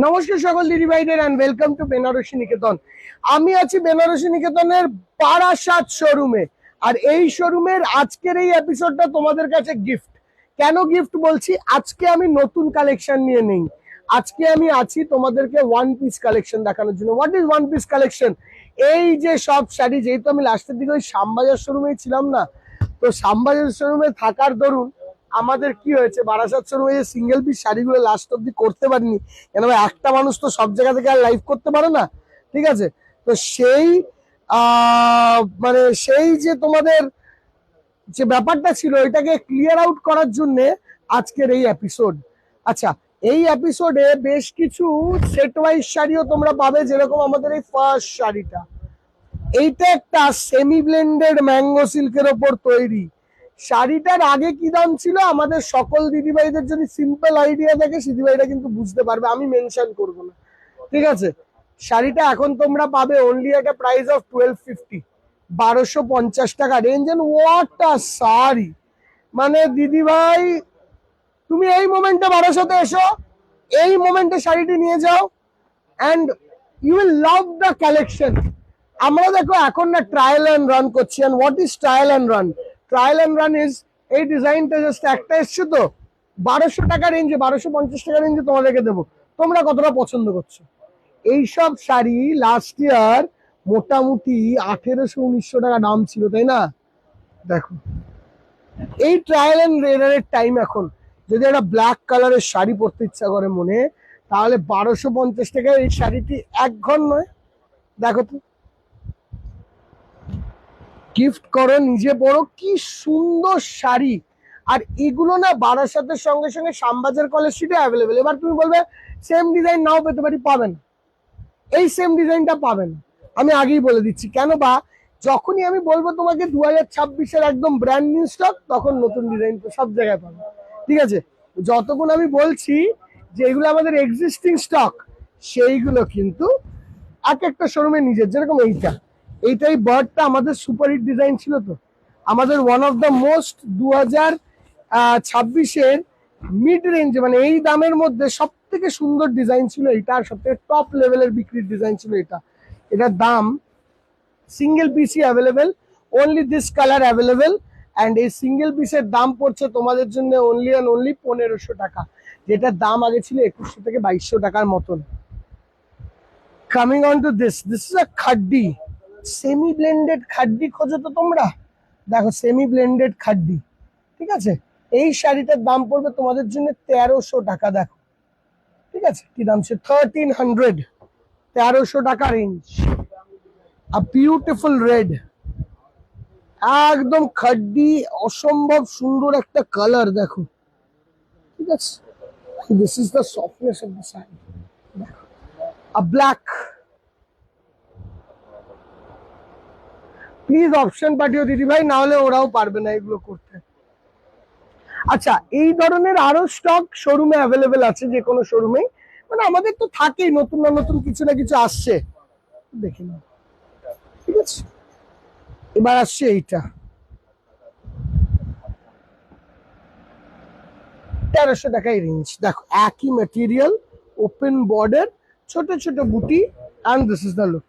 নমস্কার সকল দিদি ভাইদের এন্ড ওয়েলকাম টু বেনারসি নিকেতন। আমি আছি বেনারসি নিকেতনের বারাসাত শোরুমে, আর এই শোরুমের আজকের এই এপিসোডটা তোমাদের কাছে গিফট। কেন গিফট বলছি? আজকে আমি নতুন কালেকশন নিয়ে নেই, আজকে আমি আছি তোমাদেরকে ওয়ান পিস কালেকশন দেখানোর জন্য। What is one piece collection? এই যে সব শাড়ি, যেহেতু আমি লাস্টের দিকে ওই শ্যামবাজার শোরুমেই ছিলাম না, তো শ্যামবাজার শোরুমে থাকার দরুন আমাদের কি হয়েছে, বারাসাত শোরুমে যে সিঙ্গেল পিস শাড়িগুলো লাস্ট অব্দি করতে পারিনি, কেন একটা মানুষ তো সব জায়গা থেকে আর লাইভ করতে পারে না, ঠিক আছে? তো সেই মানে সেই যে তোমাদের যে ব্যাপারটা ছিল, এটাকে ক্লিয়ার আউট করার জন্য আজকের এই এপিসোড। আচ্ছা, এই এপিসোডে বেশ কিছু সেট ওয়াইজ শাড়িও তোমরা পাবে, যেরকম আমাদের এই ফার্স্ট শাড়িটা, এইটা একটা সেমি ব্লেন্ডেড ম্যাঙ্গো সিল্কের ওপর তৈরি। শাড়িটার আগে কি দাম ছিল আমাদের সকল দিদিভাইদের যদি সিম্পল আইডিয়া থাকে, দিদিভাইরা কিন্তু বুঝতে পারবে, আমি মেনশন করব না, ঠিক আছে? শাড়িটা এখন তোমরা পাবে অনলি একটা প্রাইস অফ 1250, 1250 টাকা range. And what a sari! মানে দিদিভাই, তুমি এই মোমেন্টে বারাসাতে এসো, এই মোমেন্টে শাড়িটি নিয়ে যাও and you will love the collection. আমরা দেখো এখন না ট্রায়াল এন্ড রান করছি। And what is trial and run? Trial and run is এই ডিজাইনটা জাস্ট একটা এসছে, তো 1200 টাকা রেঞ্জে, 1250 টাকা রেঞ্জে তোমাদেরকে দেবো, তোমরা কতটা পছন্দ করছো। এইসব শাড়ি লাস্ট ইয়ার মোটামুটি 1800-1900 টাকা দাম ছিল, তাই না? দেখো, এই ট্রায়াল এন্ড এরারের টাইম এখন। যদি একটা ব্ল্যাক কালারের শাড়ি পরতে ইচ্ছা করে মনে, তাহলে 1250 টাকায় এই শাড়িটি এক ঘর নয়। দেখো তো, গিফট করো, নিজে পরো, কি সুন্দর শাড়ি। আর এগুলো না বারাসাতের সঙ্গে সঙ্গে শ্যামবাজার কলেজ স্ট্রিটে অ্যাভেলেবেল। এবার তুমি বলবে সেম ডিজাইন নাও পেতে পারি, পাবেন, এই সেম ডিজাইনটা পাবেন। আমি আগেই বলে দিচ্ছি কেন, বা যখনই আমি বলবো তোমাকে 2026-এর একদম ব্র্যান্ড নিউ স্টক, তখন নতুন ডিজাইন তো সব জায়গায় পাবে, ঠিক আছে? যতক্ষণ আমি বলছি যে এগুলো আমাদের এক্সিস্টিং স্টক, সেইগুলো কিন্তু এক একটা শোরুমে নিজের। যেরকম এইটাই বার্ডটা আমাদের সুপারহিট ডিজাইন ছিল, তো আমাদের ওয়ান অফ দ্য মোস্ট 2026-এর মিড রেঞ্জ, মানে এই দামের মধ্যে সব থেকে সুন্দর ডিজাইন ছিল এটা, আর সব থেকে টপ লেভেলের বিক্রির ডিজাইন ছিল এটা। এটার দাম সিঙ্গেল পিসই available, only this colour available. And এই সিঙ্গেল পিসের দাম পড়ছে তোমাদের জন্য অনলি অ্যান্ড অনলি 1500 টাকা, যেটার দাম আগে ছিল 2100 থেকে 2200 টাকার মতন। Coming on to this is a khadi, semi blended khadi খোঁজো তো তোমরা, দেখো সেমি ব্লেন্ডেড খাড্ডি, ঠিক আছে? এই শাড়িটার দাম পড়বে তোমাদের জন্য 1300 টাকা। দেখো, ঠিক আছে, কি দাম ছিল? 1300, 1300 টাকা রেঞ্জ। আ বিউটিফুল রেড, একদম খাড্ডি, অসম্ভব সুন্দর একটা কালার, দেখো, ঠিক আছে? This is the softness of the sari. দেখো, আ ব্ল্যাক, প্লিজ অপশন পাঠিও দিদি ভাই, না হলে ওরাও পারবে না এগুলো করতে। আচ্ছা, এই ধরনের আরো স্টক শোরুমে অ্যাভেলেবেল আছে, যে কোনো শোরুমেই, মানে আমাদের তো থাকেই, নতুন না নতুন কিছু না কিছু আসছে, দেখে নাও, ঠিক আছে? এবার আসছে এইটা 1300 টাকায় রেঞ্জ। দেখো, একই ম্যাটেরিয়াল, ওপেন বর্ডার, ছোট ছোট বুটি, and this is the look.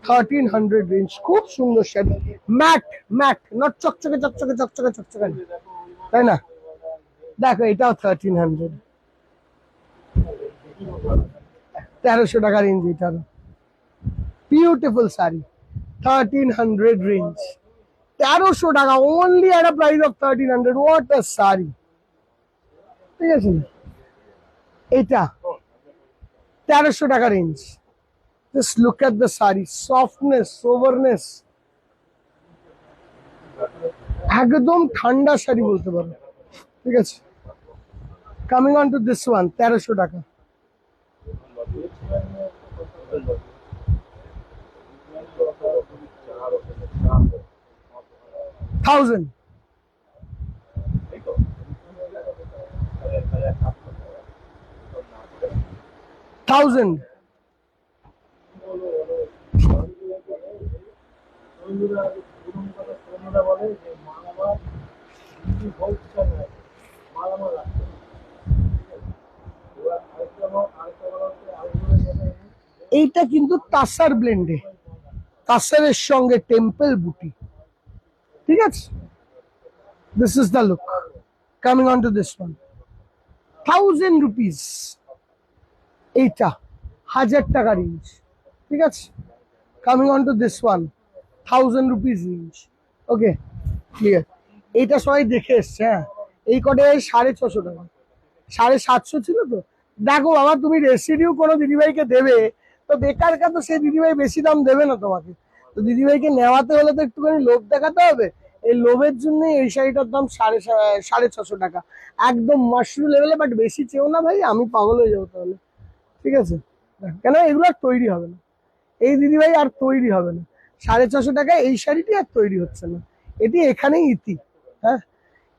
1300 range, খুব সুন্দর শাড়ি, ম্যাট ম্যাট, নট চকচকে চকচকে চকচকে চকচকে, তাই না? দেখো, এটাও 1300, 1300 টাকা রেঞ্জ। এটার বিউটিফুল শাড়ি, 1300 রেঞ্জ, 1300 টাকা only, at a price of 1300। What a sari, ঠিক আছে? এটা 1300 টাকা range. Just look at the sari, softness, সোভারনেস, একদম ঠান্ডা শাড়ি বলতে পারো, ঠিক আছে? Coming on to this one, 1300 টাকা। থাউজেন্ড, থাউজেন্ড, এইটা কিন্তু তাসার ব্লেন্ডে, তাসারের সঙ্গে টেম্পল বুটি, ঠিক আছে। This is the look. Coming on to this one, 1000 rupees, এইটা 1000 টাকা রেঞ্জ, ঠিক আছে। Coming on to this one, 1000 rupees range, okay clear. এইটা সবাই দেখে এসছে, হ্যাঁ। এই কটে 650 টাকা, 750 ছিল তো। দেখো বাবা, তুমি রেসিডিউ কোনো দিদিভাইকে দেবে, তো বেকার তো সেই দিদিভাই বেশি দাম দেবে না তোমাকে। তো দিদিভাইকে নেওয়াতে হলে তো একটুখানি লোভ দেখাতে হবে। এই লোভের জন্য এই শাড়িটার দাম 650 টাকা, একদম মাশরু লেভেলে। বাট বেশি চেও না ভাই, আমি পাগল হয়ে যাবো তাহলে, ঠিক আছে। কেন এগুলো আর তৈরি হবে না, এই দিদিভাই আর তৈরি হবে না। 650 টাকায় এই শাড়িটি আর তৈরি হচ্ছে না, এটি এখানেই ইতি। হ্যাঁ,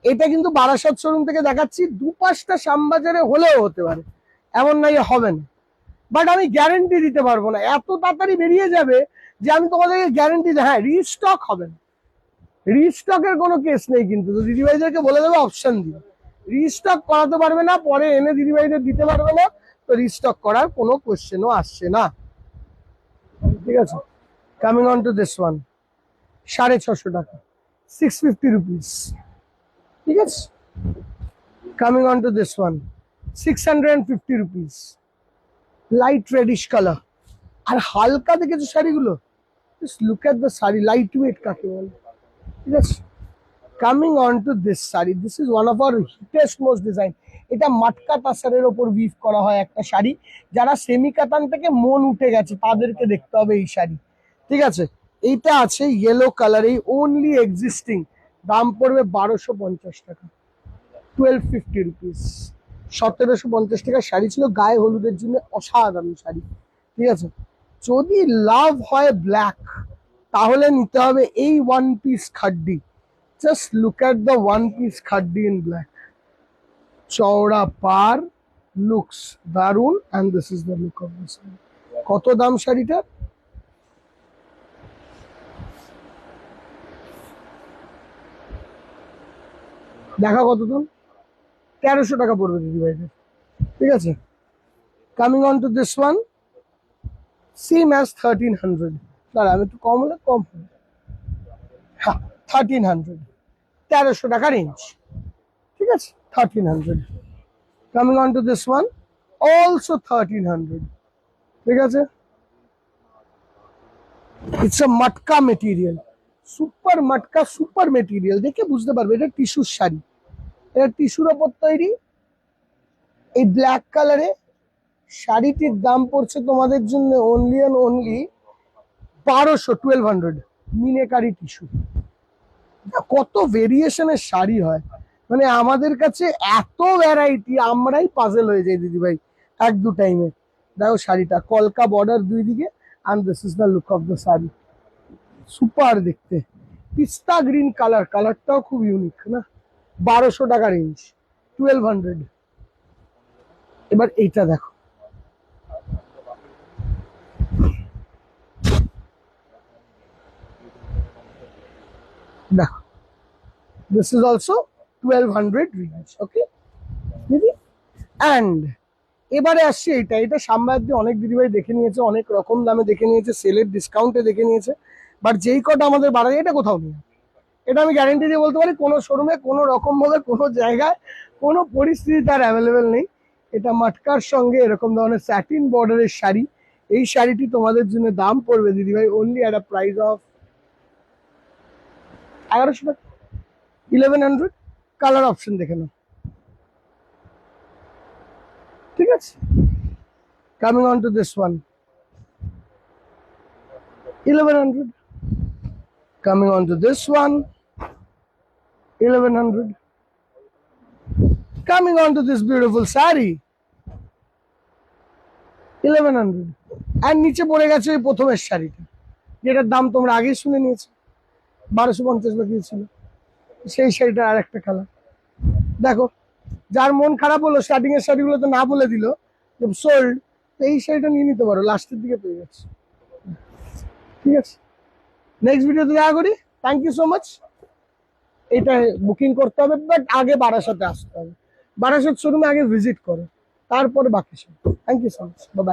এটা কিন্তু বারাসাত শোরুম থেকে দেখাচ্ছি, 2-5টা শ্যামবাজারে হলেও হতে পারে, এমন নাই হবে না। বাট আমি গ্যারেন্টি দিতে পারবো না, এত তাড়াতাড়ি বেরিয়ে যাবে যে আমি তোমাদেরকে গ্যারেন্টি দিই। হ্যাঁ, রিস্টক হবে না, রিস্টকের কোনো কেস নেই, কিন্তু দিদিভাইদেরকে বলে দেবে অপশন দিবে, রিস্টক করাতে পারবে না, পরে এনে দিদিভাইদের দিতে পারবে না, তো রিস্টক করার কোনো কোশ্চেনও আসছে না, ঠিক আছে। Coming on to this one, 650 টাকা, 650 রুপিস, ঠিক আছে। Coming on to this one, 650 rupees, light reddish colour. আর হালকা দেখেছো শাড়িগুলো, just look at the sari, light weight কাকে বলে, ঠিক আছে। Coming on to this sari, this is one of our hittest most design. এটা মাটকা তাসারের ওপর উইভ করা হয় একটা শাড়ি, যারা সেমি কাতান থেকে মন উঠে গেছে তাদেরকে দেখতে হবে এই শাড়ি, ঠিক আছে। এইটা আছে ইয়েলো কালারে, ওনলি এক্সিস্টিং, দাম পড়বে 1250 টাকা, 1250 রুপিস। 1750 টাকার শাড়ি ছিল, গায়ে হলুদের জন্য অসাধারণ শাড়ি, ঠিক আছে। যদি লাভ হয় ব্ল্যাক, তাহলে নিতে হবে এই one piece খাড্ডি। Just look at the one piece খাড্ডি in black, চওড়া পার, লুকস দারুন, and this is the look of this sari. কত দাম শাড়িটা? দেখা কত দাম? 1300 টাকা পড়বে দিদিভাইদের, ঠিক আছে। Coming on to this one, same as 1300। দাঁড়া, আমি একটু কম হলে কম হবে, হ্যাঁ 1300, 1300 টাকা রেঞ্জ, ঠিক আছে। 1300। Coming on to this one, also 1300, ঠিক আছে। It's a matka material, super matka, super material, দেখে বুঝতে পারবে এটা টিস্যুর শাড়ি, এটা টিস্যুর ওপর তৈরি, এই ব্ল্যাক কালারে। শাড়িটির দাম পড়ছে তোমাদের জন্য only and only 1200, meenakari tissue. কত ভেরিয়েশনের শাড়ি হয়, মানে আমাদের কাছে এত ভ্যারাইটি, আমরাই পাজেল হয়ে যাই দিদিভাই এক দু টাইমে। দেখো শাড়িটা, কলকা বর্ডার দুই দিকে, and this is the look of the sari, super দেখতে, পিস্তা গ্রিন কালার, কালারটাও খুব ইউনিক না। 1200 টাকা রেঞ্জ, 1200। এবার এইটা দেখো, দেখো, this is also 1200 range, okay দিদি। অ্যান্ড এবারে আসছে এইটা, এটা সাম্রাজ্য অনেক দিদিভাই দেখে নিয়েছে, অনেক রকম দামে দেখে নিয়েছে, সেলের ডিসকাউন্টে দেখে নিয়েছে, বাট যেই কটা আমাদের বাড়ায় এটা কোথাও নেই। এটা আমি গ্যারেন্টি দিয়ে বলতে পারি, কোনো শোরুমে কোনো রকম ভাবে কোনো জায়গায় কোনো পরিস্থিতি তার অ্যাভেলেবেল নেই। এটা মাটকার সঙ্গে এরকম ধরনের স্যাটিন বর্ডারের শাড়ি, এই শাড়িটি তোমাদের জন্য দাম পড়বে দিদিভাই only at a price of 1100 টাকা, 1100। কালার অপশন দেখে নাও, ঠিক আছে। Coming on to this one, 1100। Coming on to this one, 1100. Coming on to this beautiful saree, 1100। আর নিচে পড়ে গেছে ওই প্রথমের শাড়িটা, যেটার দাম তোমরা আগেই শুনে নিয়েছো, 1250 বা ছিল, সেই শাড়িটার আর একটা কালার। দেখো, যার মন খারাপ হলো স্টার্টিং এর শাড়িগুলো তো না বলে দিল সোল্ড, তো এই শাড়িটা নিয়ে নিতে পারো, লাস্টের দিকে পেয়ে যাচ্ছে, ঠিক আছে। নেক্সট ভিডিওতে দেখা করি, থ্যাংক ইউ সো মাচ। এটা বুকিং করতে হবে, বাট আগে বারাসাতে আসতে হবে, বারাসাত শোরুমে আগে ভিজিট করো, তারপরে বাকি সব। Thank you so much, bye by.